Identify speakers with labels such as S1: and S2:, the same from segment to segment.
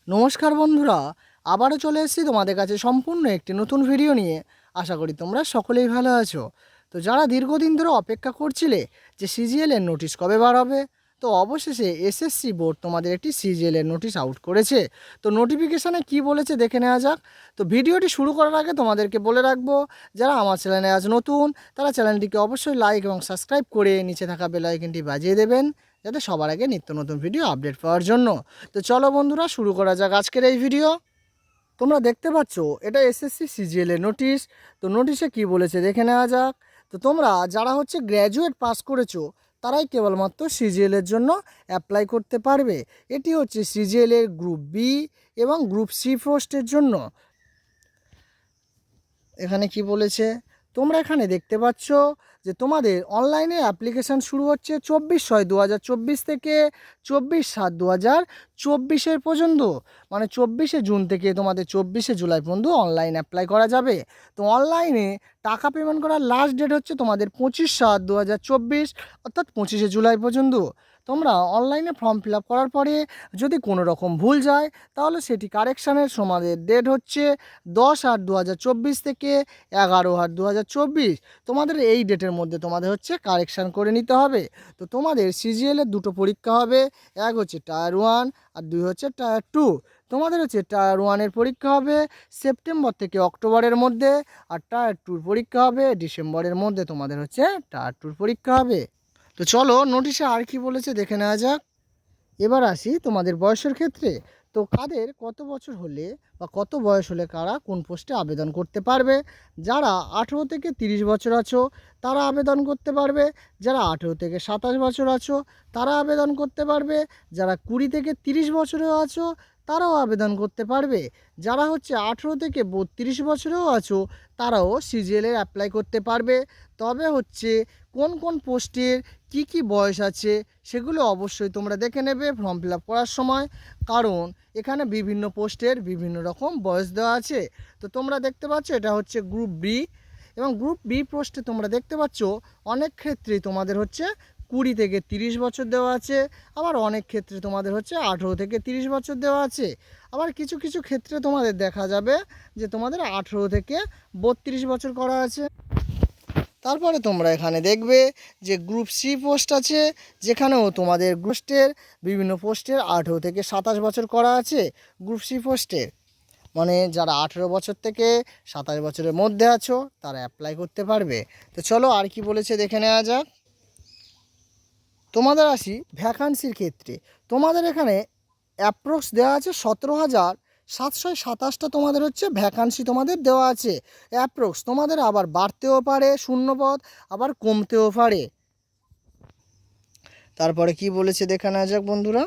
S1: নমস্কার বন্ধুরা, আবারও চলে এসেছি তোমাদের কাছে সম্পূর্ণ একটি নতুন ভিডিও নিয়ে। আশা করি তোমরা সকলেই ভালো আছো। তো যারা দীর্ঘদিন ধরে অপেক্ষা করছিলে যে সিজিএল এর নোটিশ কবে বার হবে, তো অবশেষে এসএসসি বোর্ড তোমাদের একটি সিজিএল এর নোটিশ আউট করেছে। তো নোটিফিকেশানে কি বলেছে দেখে নেওয়া যাক। তো ভিডিওটি শুরু করার আগে তোমাদেরকে বলে রাখবো, যারা আমার চ্যানেলে আজ নতুন তারা চ্যানেলটিকে অবশ্যই লাইক এবং সাবস্ক্রাইব করে নিচে থাকা বেল আইকনটি বাজিয়ে দেবেন, যাতে সবার আগে নিত্য নতুন ভিডিও আপডেট পাওয়ার জন্য। তো চলো বন্ধুরা, শুরু করা যাক আজকের এই ভিডিও। তোমরা দেখতে পাচ্ছ এটা এসএসসি সিজিএল এর নোটিশ। তো নোটিশে কি বলেছে দেখে নেওয়া যাক। তো তোমরা যারা গ্র্যাজুয়েট পাস করেছো তারাই কেবলমাত্র সিজিএল এর জন্য অ্যাপ্লাই করতে পারবে। এটি হচ্ছে সিজিএল এর গ্রুপ বি এবং গ্রুপ সি পোস্টের জন্য। এখানে কি বলেছে তোমরা এখানে দেখতে পাচ্ছ যে তোমাদের অনলাইনে অ্যাপ্লিকেশান শুরু হচ্ছে 24/6/2024 থেকে 24/7/2024 পর্যন্ত, মানে 24শে জুন থেকে তোমাদের 24শে জুলাই পর্যন্ত অনলাইন অ্যাপ্লাই করা যাবে। তো অনলাইনে টাকা পেমেন্ট করার লাস্ট ডেট হচ্ছে তোমাদের 25/7/2024, অর্থাৎ 25শে জুলাই পর্যন্ত। তোমরা অনলাইনে ফর্ম ফিল আপ করার পরে যদি কোনো রকম ভুল যায় তাহলে সেটি কারেকশানের তোমাদের ডেট হচ্ছে 10/8/2024 থেকে 11/8/2024। তোমাদের এই ডেটের মধ্যে তোমাদের কারেকশান করে নিতে হবে। তো তোমাদের সিজিএলের দুটো পরীক্ষা হবে, এক হচ্ছে টায়ার 1 আর 2 হচ্ছে টায়ার 2। তোমাদের টায়ার 1-এর পরীক্ষা হবে সেপ্টেম্বর থেকে অক্টোবরের মধ্যে, আর টায়ার 2-র পরীক্ষা হবে ডিসেম্বরের মধ্যে। তোমাদের টায়ার 2-র পরীক্ষা হবে। তো চলো নোটিশে আর কি বলেছে দেখে নেওয়া যাক। এবার আসি তোমাদের বয়সের ক্ষেত্রে। তো কাদের কত বছর হলে বা কত বয়স হলে কারা কোন পোস্টে আবেদন করতে পারবে। যারা 18 থেকে 30 বছর আছো তারা আবেদন করতে পারবে। যারা 18 থেকে 27 বছর আছো তারা আবেদন করতে পারবে। যারা 20 থেকে 30 বছরেও আছো তারাও আবেদন করতে পারবে। যারা 18 থেকে 32 বছরেও আছো তারাও সিজিএলের অ্যাপ্লাই করতে পারবে। তবে কোন কোন পোস্টের কি কি বয়স আছে সেগুলো অবশ্যই তোমরা দেখে নেবে ফর্ম ফিল আপ করার সময়, কারণ এখানে বিভিন্ন পোস্টের বিভিন্ন রকম বয়স দেওয়া আছে। তো তোমরা দেখতে পাচ্ছ এটা গ্রুপ বি, এবং গ্রুপ বি পোস্টে তোমরা দেখতে পাচ্ছ অনেক ক্ষেত্রেই তোমাদের 20 থেকে 30 বছর দেওয়া আছে, আবার অনেক ক্ষেত্রে তোমাদের 18 থেকে 30 বছর দেওয়া আছে, আবার কিছু কিছু ক্ষেত্রে তোমাদের দেখা যাবে যে তোমাদের 18 থেকে 32 বছর করা আছে। তারপরে তোমরা এখানে দেখবে যে গ্রুপ সি পোস্ট আছে, যেখানেও তোমাদের পোস্টের বিভিন্ন পোস্টের 18 থেকে 27 বছর করা আছে। গ্রুপ সি পোস্টের মানে যারা 18 বছর থেকে 27 বছরের মধ্যে আছো তারা অ্যাপ্লাই করতে পারবে। তো চলো আর কি বলেছে দেখে নেওয়া যাক। তোমাদের আসি ভ্যাকান্সির ক্ষেত্রে। তোমাদের এখানে অ্যাপ্রক্স দেওয়া আছে 17,727টা তোমাদের ভ্যাকান্সি তোমাদের দেওয়া আছে অ্যাপ্রক্স। তোমাদের আবার বাড়তেও পারে শূন্যপদ, আবার কমতেও পারে। তারপরে কি বলেছে দেখে নেওয়া যাক বন্ধুরা।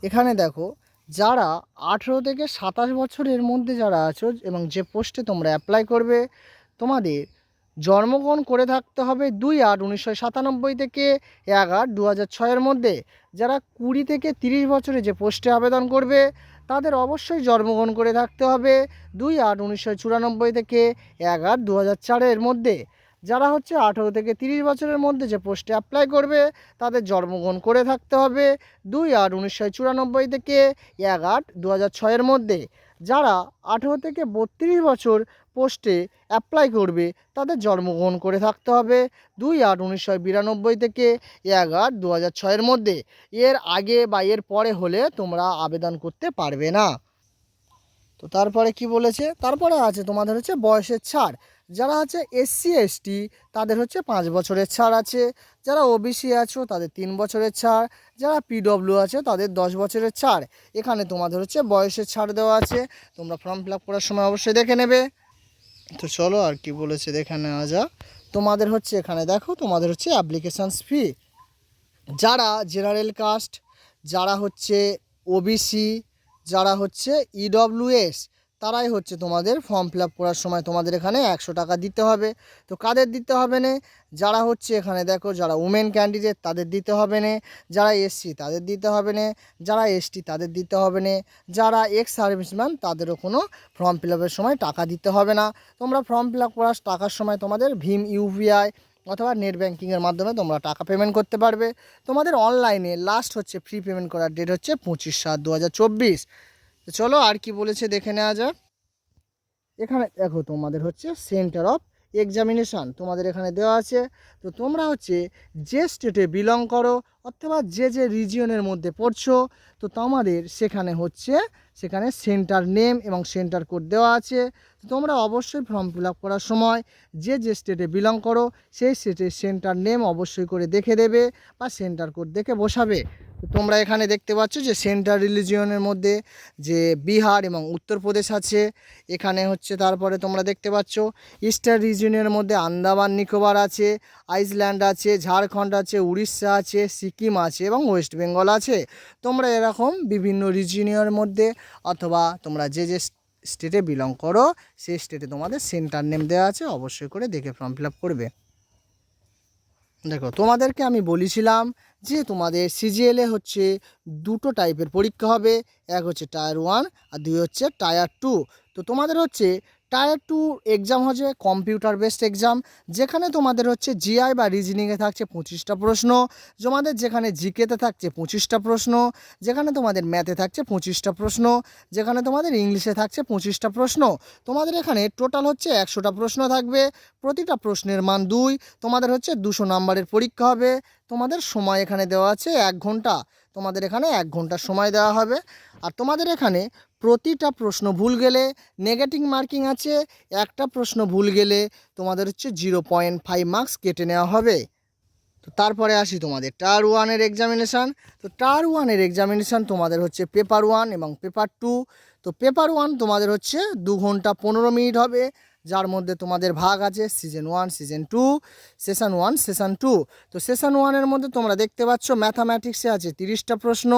S1: এখানে দেখো যারা 18 থেকে 27 বছরের মধ্যে যারা আছো এবং যে পোস্টে তোমরা অ্যাপ্লাই করবে, তোমাদের জন্মগ্রহণ করে থাকতে হবে 2/8/1997 থেকে 1/8/2006 মধ্যে। যারা 20 থেকে 30 বছরে যে পোস্টে আবেদন করবে তাদের অবশ্যই জন্মগ্রহণ করে থাকতে হবে 2/8/1994 থেকে 1/8/2004 মধ্যে। যারা 18 থেকে 30 বছরের মধ্যে যে পোস্টে অ্যাপ্লাই করবে তাদের জন্মগ্রহণ করে থাকতে হবে 2/8/1994 থেকে 1/8/2006 মধ্যে। যারা 18 থেকে 32 বছর পোস্টে অ্যাপ্লাই করবে তাদের জন্মগ্রহণ করে থাকতে হবে 2/8/1992 থেকে 1/8/2006 মধ্যে। এর আগে বা এর পরে হলে তোমরা আবেদন করতে পারবে না। তো তারপরে কি বলেছে, তারপরে আছে তোমাদের বয়সের ছাড়। যারা এসসি এসটি তাদের 5 বছরের ছাড় আছে। যারা ওবিসি আছো তাদের 3 বছরের ছাড়। যারা পিডব্লিউ আছে তাদের 10 বছরের ছাড়। এখানে তোমাদের বয়সের ছাড় দেওয়া আছে, তোমরা ফর্ম ফিল আপ করার সময় অবশ্যই দেখে নেবে। তো চলো আর কি বলেছে দেখে নেওয়া যাক। তোমাদের এখানে দেখো তোমাদের অ্যাপ্লিকেশানস ফি। যারা জেনারেল কাস্ট, যারা ওবিসি, যারা ইডব্লিউএস তারাই তোমাদের ফর্ম ফিল আপ করার সময় তোমাদের এখানে 100 টাকা দিতে হবে। তো কাদের দিতে হবে না, যারা এখানে দেখো যারা উমেন ক্যান্ডিডেট তাদের দিতে হবে না, যারা এসসি তাদের দিতে হবে না, যারা এসটি তাদের দিতে হবে না, যারা এক্স সার্ভিসম্যান তাদেরও কোনো ফর্ম ফিল আপের সময় টাকা দিতে হবে না। তোমরা ফর্ম ফিল আপ করার টাকার সময় তোমাদের ভীম ইউপিআই অথবা নেট ব্যাঙ্কিংয়ের মাধ্যমে তোমরা টাকা পেমেন্ট করতে পারবে। তোমাদের অনলাইনে লাস্ট হচ্ছে ফ্রি পেমেন্ট করার ডেট হচ্ছে 25/7/2024। তো চলো আর কি বলেছে দেখে নেওয়া যাক। এখানে দেখো তোমাদের হচ্ছে সেন্টার অফ এক্সামিনেশান তোমাদের এখানে দেওয়া আছে। তো তোমরা হচ্ছে যে স্টেটে বিলং করো অথবা যে রিজিয়নের মধ্যে পড়ছো, তো তোমাদের সেখানে সেন্টার নেম এবং সেন্টার কোড দেওয়া আছে। তো তোমরা অবশ্যই ফর্ম ফিল আপ করার সময় যে স্টেটে বিলং করো সেই স্টেটের সেন্টার নেম অবশ্যই করে দেখে দেবে বা সেন্টার কোড দেখে বসাবে। তো তোমরা এখানে দেখতে পাচ্ছ যে সেন্টার রিলিজিয়নের মধ্যে যে বিহার এবং উত্তরপ্রদেশ আছে। এখানে হচ্ছে তারপরে তোমরা দেখতে পাচ্ছ ইস্টার্ন রিজিয়নের মধ্যে আন্দামান নিকোবর আছে, আইসল্যান্ড আছে, ঝাড়খণ্ড আছে, উড়িষ্যা আছে, সিকিম আছে এবং ওয়েস্ট বেঙ্গল আছে। তোমরা এরকম বিভিন্ন রিজিয়নের মধ্যে অথবা তোমরা যে স্টেটে বিলং করো সেই স্টেটে তোমাদের সেন্টার নেম দেওয়া আছে, অবশ্যই করে দেখে ফর্ম ফিল আপ করবে। দেখো তোমাদেরকে আমি বলেছিলাম যে তোমাদের সিজিএলে হচ্ছে দুটো টাইপের পরীক্ষা হবে, এক হচ্ছে টায়ার 1 আর 2 হচ্ছে টায়ার 2। তো তোমাদের হচ্ছে টায়ার 2 এক্সাম হচ্ছে কম্পিউটার বেসড এক্সাম, যেখানে তোমাদের হচ্ছে জিআই বা রিজনিংয়ে থাকছে 25টা প্রশ্ন, তোমাদের যেখানে জিকেতে থাকছে 25টা প্রশ্ন, যেখানে তোমাদের ম্যাথে থাকছে 25টা প্রশ্ন, যেখানে তোমাদের ইংলিশে থাকছে 25টা প্রশ্ন। তোমাদের এখানে টোটাল হচ্ছে 100টা প্রশ্ন থাকবে, প্রতিটা প্রশ্নের মান 2। তোমাদের হচ্ছে 200 নাম্বারের পরীক্ষা হবে। তোমাদের সময় এখানে দেওয়া আছে 1 ঘন্টা, তোমাদের এখানে 1 ঘন্টার সময় দেওয়া হবে। আর তোমাদের এখানে প্রতিটা প্রশ্ন ভুল গেলে নেগেটিভ মার্কিং আছে, একটা প্রশ্ন ভুল গেলে তোমাদের হচ্ছে 0.5 মার্কস কেটে নেওয়া হবে। তো তারপরে আসি তোমাদের টায়ার 1-এর এক্সামিনেশান। তো টায়ার 1-এর এক্সামিনেশান তোমাদের হচ্ছে পেপার 1 এবং পেপার 2। তো পেপার 1 তোমাদের হচ্ছে 2 ঘন্টা 15 মিনিট হবে, যার মধ্যে তোমাদের ভাগ আছে সিজন 1 সিজন 2, সেশন 1 সেশন 2। তো সেশন 1-এর মধ্যে তোমরা দেখতে পাচ্ছ ম্যাথামেটিক্সে আছে 30টা প্রশ্ন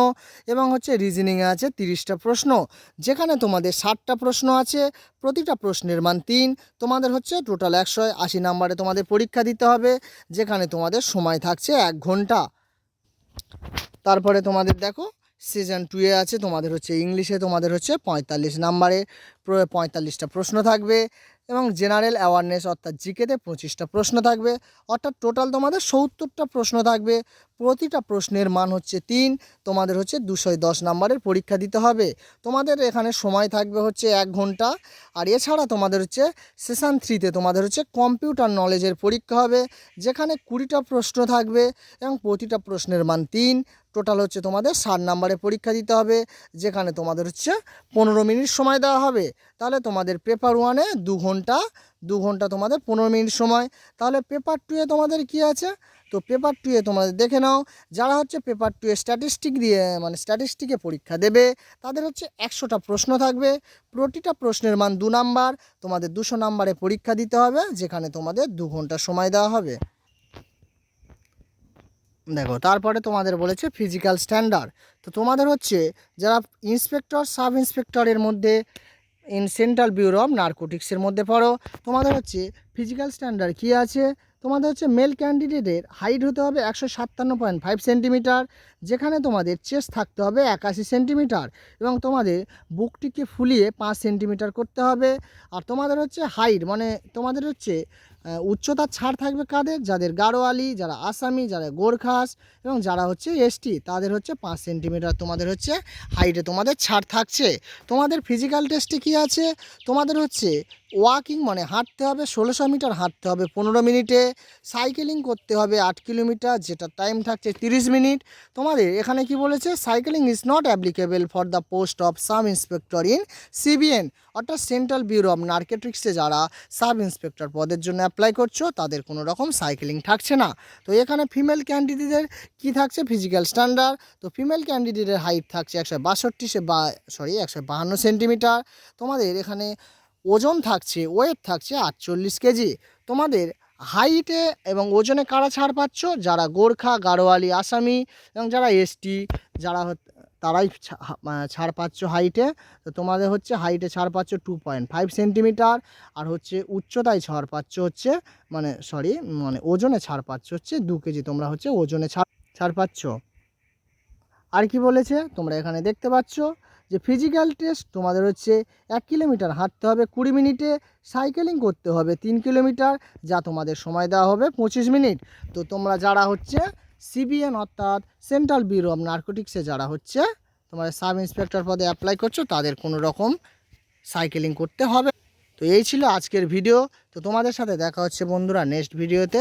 S1: এবং হচ্ছে রিজনিংয়ে আছে 30টা প্রশ্ন, যেখানে তোমাদের 60টা প্রশ্ন আছে, প্রতিটা প্রশ্নের মান 3। তোমাদের হচ্ছে টোটাল 180 নাম্বারে তোমাদের পরীক্ষা দিতে হবে, যেখানে তোমাদের সময় থাকছে 1 ঘন্টা। তারপরে তোমাদের দেখো সিজন 2-এ আছে তোমাদের হচ্ছে ইংলিশে তোমাদের হচ্ছে 45 নাম্বারে 45টা প্রশ্ন থাকবে এবং জেনারেল অ্যাওয়ারনেস অর্থাৎ জিকেতে 25টা প্রশ্ন থাকবে, অর্থাৎ টোটাল তোমাদের 70টা প্রশ্ন থাকবে, প্রতিটা প্রশ্নের মান হচ্ছে 3। তোমাদের হচ্ছে 210 নাম্বারের পরীক্ষা দিতে হবে। তোমাদের এখানে সময় থাকবে হচ্ছে 1 ঘন্টা। আর এছাড়া তোমাদের হচ্ছে সেশন 3-তে তোমাদের হচ্ছে কম্পিউটার নলেজের পরীক্ষা হবে, যেখানে 20টা প্রশ্ন থাকবে এবং প্রতিটা প্রশ্নের মান 3। টোটাল হচ্ছে তোমাদের 60 নাম্বারে পরীক্ষা দিতে হবে, যেখানে তোমাদের হচ্ছে 15 মিনিট সময় দেওয়া হবে। তাহলে তোমাদের পেপার 1-এ 2 ঘন্টা তোমাদের 15 মিনিট সময়। তাহলে পেপার 2-এ তোমাদের কি আছে? তো পেপার 2-এ তোমাদের দেখে নাও, যারা হচ্ছে পেপার 2-এ স্ট্যাটিস্টিকে পরীক্ষা দেবে তাদের হচ্ছে 100টা প্রশ্ন থাকবে, প্রতিটা প্রশ্নের মান 2 নাম্বার, তোমাদের 200 নাম্বারে পরীক্ষা দিতে হবে, যেখানে তোমাদের 2 ঘন্টা সময় দেওয়া হবে। দেখো তারপরে তোমাদের বলেছে ফিজিক্যাল স্ট্যান্ডার্ড। তো তোমাদের হচ্ছে যারা ইন্সপেক্টর সাব ইন্সপেক্টরের মধ্যে সেন্ট্রাল ব্যুরো অফ নার্কোটিক্সের মধ্যে পড়ো, তোমাদের হচ্ছে ফিজিক্যাল স্ট্যান্ডার্ড কী আছে? তোমাদের হচ্ছে মেল ক্যান্ডিডেটের হাইট হতে হবে 157.5 সেন্টিমিটার, যেখানে তোমাদের চেস্ট থাকতে হবে 81 সেন্টিমিটার এবং তোমাদের বুকটিকে ফুলিয়ে 5 সেন্টিমিটার করতে হবে। আর তোমাদের হচ্ছে হাইট মানে তোমাদের হচ্ছে উচ্চতার ছাড় থাকবে কাদের? যাদের গাড়োয়ালি, যারা আসামি, যারা গোর্খাস এবং যারা হচ্ছে এসটি, তাদের হচ্ছে 5 সেন্টিমিটার তোমাদের হচ্ছে হাইটে তোমাদের ছাড় থাকছে। তোমাদের ফিজিক্যাল টেস্টে কী আছে? তোমাদের হচ্ছে ওয়াকিং মানে হাঁটতে হবে 1600 মিটার হাঁটতে হবে 15 মিনিটে, সাইকেলিং করতে হবে 8 কিলোমিটার, যেটা টাইম থাকছে 30 মিনিট। তোমাদের এখানে কি বলেছে? Cycling is not applicable for the post of sub inspector in CBN, অর্থাৎ সেন্ট্রাল ব্যুরো অফ নার্কোটিক্সে যারা সাব ইন্সপেক্টর পদের জন্য অ্যাপ্লাই করছো তাদের কোনো রকম সাইকেলিং থাকছে না। তো এখানে ফিমেল ক্যান্ডিডেটের কি থাকছে? Physical standard. তো ফিমেল ক্যান্ডিডেটের হাইট থাকছে 152 সেন্টিমিটার। তোমাদের এখানে ওজন থাকছে, ওয়েট থাকছে 48 কেজি। তোমাদের হাইটে এবং ওজনে কারা ছাড় পাচ্ছ? যারা গোর্খা, গাড়োয়ালি, আসামি এবং যারা এসটি, যারা তারাই ছাড় পাচ্ছ হাইটে। তো তোমাদের হচ্ছে হাইটে ছাড় পাচ্ছ 2.5 সেন্টিমিটার, আর হচ্ছে উচ্চতায় ছাড় পাচ্ছ হচ্ছে ওজনে ছাড় পাচ্ছ হচ্ছে 2 কেজি, তোমরা হচ্ছে ওজনে ছাড় পাচ্ছ। আর কি বলেছে তোমরা এখানে দেখতে পাচ্ছ যে ফিজিক্যাল টেস্ট তোমাদের হচ্ছে 1 কিলোমিটার হাঁটতে হবে 20 মিনিটে, সাইকেলিং করতে হবে 3 কিলোমিটার, যা তোমাদের সময় দেওয়া হবে 25 মিনিট। তো তোমরা যারা হচ্ছে সিবিএন অর্থাৎ সেন্ট্রাল ব্যুরো অফ নার্কোটিক্সে যারা হচ্ছে তোমাদের সাব ইন্সপেক্টর পদে অ্যাপ্লাই করছো, তাদের কোনো রকম সাইকেলিং করতে হবে। তো এই ছিল আজকের ভিডিও। তো তোমাদের সাথে দেখা হচ্ছে বন্ধুরা নেক্সট ভিডিওতে।